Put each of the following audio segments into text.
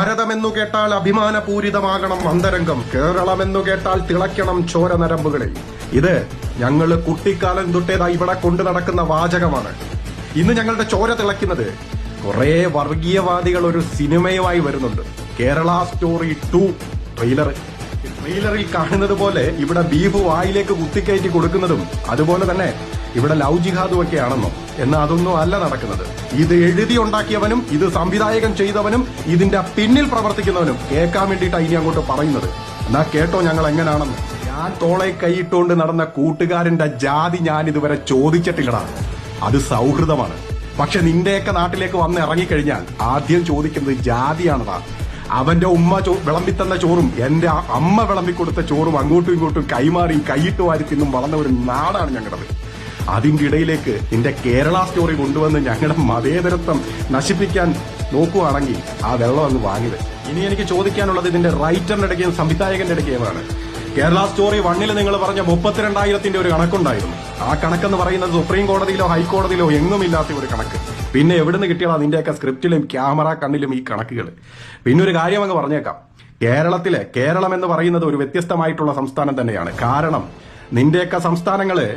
ഭാരതമെന്നു കേട്ടാൽ അഭിമാനപൂരിതമാകണം അന്തരംഗം, കേരളമെന്നു കേട്ടാൽ തിളയ്ക്കണം ചോര നരമ്പുകളിൽ. ഇത് ഞങ്ങള് കുട്ടിക്കാലം തൊട്ടേതാ ഇവിടെ കൊണ്ടു നടക്കുന്ന വാചകമാണ്. ഇന്ന് ഞങ്ങളുടെ ചോര തിളയ്ക്കുന്നത് കുറെ വർഗീയവാദികൾ ഒരു സിനിമയുമായി വരുന്നുണ്ട്. കേരള സ്റ്റോറി 2 ട്രെയിലറിൽ കാണുന്നത് പോലെ ഇവിടെ ബീഫ് വായിലേക്ക് കുത്തിക്കയറ്റി കൊടുക്കുന്നതും അതുപോലെ തന്നെ ഇവിടെ ലവ് ജിഹാദും ഒക്കെ ആണെന്നോ? എന്നാൽ അതൊന്നും അല്ല നടക്കുന്നത്. ഇത് എഴുതി ഉണ്ടാക്കിയവനും ഇത് സംവിധായകൻ ചെയ്തവനും ഇതിന്റെ പിന്നിൽ പ്രവർത്തിക്കുന്നവനും കേൾക്കാൻ വേണ്ടിയിട്ടാണ് ഇനി അങ്ങോട്ട് പറയുന്നത്. എന്നാ കേട്ടോ ഞങ്ങൾ എങ്ങനെയാണെന്ന്. ഞാൻ തോളെ കൈയിട്ടുകൊണ്ട് നടന്ന കൂട്ടുകാരന്റെ ജാതി ഞാൻ ഇതുവരെ ചോദിച്ചിട്ടില്ലടാ. അത് സൗഹൃദമാണ്. പക്ഷെ നിന്റെയൊക്കെ നാട്ടിലേക്ക് വന്ന് ഇറങ്ങിക്കഴിഞ്ഞാൽ ആദ്യം ചോദിക്കുന്നത് ജാതിയാണതാ. അവന്റെ ഉമ്മ വിളമ്പിത്തന്ന ചോറും എന്റെ അമ്മ വിളമ്പിക്കൊടുത്ത ചോറും അങ്ങോട്ടും ഇങ്ങോട്ടും കൈമാറി കൈയിട്ട് വാരി തിന്നും വളർന്ന ഒരു നാടാണ് ഞങ്ങളുടേത്. അതിന്റെ ഇടയിലേക്ക് നിന്റെ കേരള സ്റ്റോറി കൊണ്ടുവന്ന് ഞങ്ങളുടെ മതേതരത്വം നശിപ്പിക്കാൻ നോക്കുവാണെങ്കിൽ ആ വെള്ളം അങ്ങ് വാങ്ങിയത്. ഇനി എനിക്ക് ചോദിക്കാനുള്ളത് ഇതിന്റെ റൈറ്ററിന്റെ ഇടയ്ക്കും സംവിധായകന്റെ ഇടയ്ക്കുമാണ്. കേരള സ്റ്റോറി 1 നിങ്ങൾ പറഞ്ഞ 32,000 ഒരു കണക്കുണ്ടായിരുന്നു. ആ കണക്കെന്ന് പറയുന്നത് സുപ്രീം കോടതിയിലോ ഹൈക്കോടതിയിലോ എങ്ങുമില്ലാത്ത ഒരു കണക്ക്. പിന്നെ എവിടുന്ന് കിട്ടിയാൽ നിന്റെയൊക്കെ സ്ക്രിപ്റ്റിലും ക്യാമറ കണ്ണിലും ഈ കണക്കുകൾ? പിന്നെ ഒരു കാര്യം അങ്ങ് പറഞ്ഞേക്കാം, കേരളം എന്ന് പറയുന്നത് ഒരു വ്യത്യസ്തമായിട്ടുള്ള സംസ്ഥാനം തന്നെയാണ്. കാരണം നിന്റെയൊക്കെ സംസ്ഥാനങ്ങള്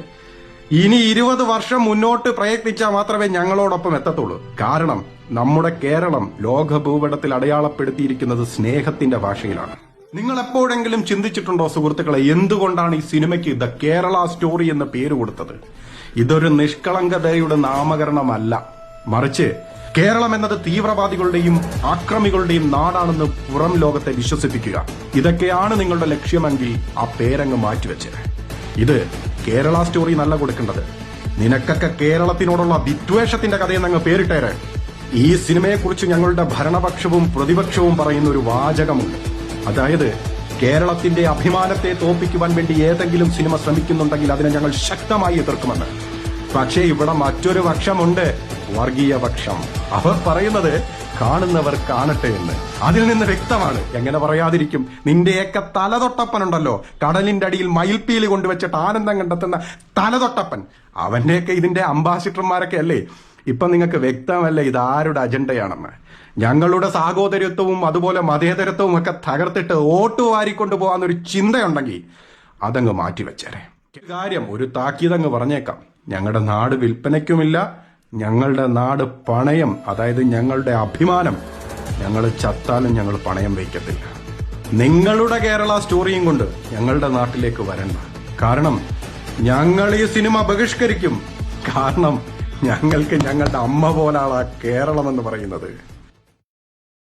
ഇനി 20 വർഷം മുന്നോട്ട് പ്രയത്നിച്ചാൽ മാത്രമേ ഞങ്ങളോടൊപ്പം എത്തത്തുള്ളൂ. കാരണം നമ്മുടെ കേരളം ലോക ഭൂപടത്തിൽ അടയാളപ്പെടുത്തിയിരിക്കുന്നത് സ്നേഹത്തിന്റെ ഭാഷയിലാണ്. നിങ്ങൾ എപ്പോഴെങ്കിലും ചിന്തിച്ചിട്ടുണ്ടോ സുഹൃത്തുക്കളെ, എന്തുകൊണ്ടാണ് ഈ സിനിമയ്ക്ക് ദ കേരള സ്റ്റോറി എന്ന പേര് കൊടുത്തത്? ഇതൊരു നിഷ്കളങ്കതയുടെ നാമകരണമല്ല, മറിച്ച് കേരളം എന്നത് തീവ്രവാദികളുടെയും ആക്രമികളുടെയും നാടാണെന്ന് പുറം ലോകത്തെ വിശ്വസിപ്പിക്കുക. ഇതൊക്കെയാണ് നിങ്ങളുടെ ലക്ഷ്യമെങ്കിൽ ആ പേരങ്ങ് മാറ്റിവെച്ചത്. ഇത് കേരള സ്റ്റോറി നല്ല കൊടുക്കേണ്ടത്. നിനക്കൊക്കെ കേരളത്തിനോടുള്ള വിദ്വേഷത്തിന്റെ കഥയെന്നങ്ങ് പേരിട്ടേരെ. ഈ സിനിമയെക്കുറിച്ച് ഞങ്ങളുടെ ഭരണപക്ഷവും പ്രതിപക്ഷവും പറയുന്ന ഒരു വാചകമുണ്ട്. അതായത് കേരളത്തിന്റെ അഭിമാനത്തെ തോൽപ്പിക്കുവാൻ വേണ്ടി ഏതെങ്കിലും സിനിമ ശ്രമിക്കുന്നുണ്ടെങ്കിൽ അതിനെ ഞങ്ങൾ ശക്തമായി എതിർക്കുമെന്ന്. പക്ഷേ ഇവിടെ മറ്റൊരു പക്ഷമുണ്ട്, വർഗീയ പക്ഷം. അവർ പറയുന്നത് കാണുന്നവർ കാണട്ടെ എന്ന്. അതിൽ നിന്ന് വ്യക്തമാണ്. എങ്ങനെ പറയാതിരിക്കും? നിന്റെയൊക്കെ തലതൊട്ടപ്പനുണ്ടല്ലോ, കടലിന്റെ അടിയിൽ മയിൽപ്പീലി കൊണ്ടുവച്ചിട്ട് ആനന്ദം കണ്ടെത്തുന്ന തലതൊട്ടപ്പൻ, അവന്റെയൊക്കെ ഇതിന്റെ അംബാസിഡർമാരൊക്കെ അല്ലേ? ഇപ്പൊ നിങ്ങൾക്ക് വ്യക്തമല്ലേ ഇത് ആരുടെ അജണ്ടയാണെന്ന്? ഞങ്ങളുടെ സാഹോദര്യത്വവും അതുപോലെ മതേതരത്വവും ഒക്കെ തകർത്തിട്ട് വോട്ട് വാരിക്കൊണ്ടു പോകാന്നൊരു ചിന്തയുണ്ടെങ്കിൽ അതങ്ങ് മാറ്റിവെച്ചേരെ. കാര്യം ഒരു താക്കീതങ്ങ് പറഞ്ഞേക്കാം, ഞങ്ങളുടെ നാട് വിൽപ്പനയ്ക്കുമില്ല, ഞങ്ങളുടെ നാട് പണയം, അതായത് ഞങ്ങളുടെ അഭിമാനം ഞങ്ങൾ ചത്താലും ഞങ്ങൾ പണയം വയ്ക്കത്തില്ല. നിങ്ങളുടെ കേരള സ്റ്റോറിയും കൊണ്ട് ഞങ്ങളുടെ നാട്ടിലേക്ക് വരണ്ട. കാരണം ഞങ്ങൾ ഈ സിനിമ ബഹിഷ്കരിക്കും. കാരണം ഞങ്ങൾക്ക് ഞങ്ങളുടെ അമ്മ പോലാണ് കേരളം എന്ന് പറയുന്നത്.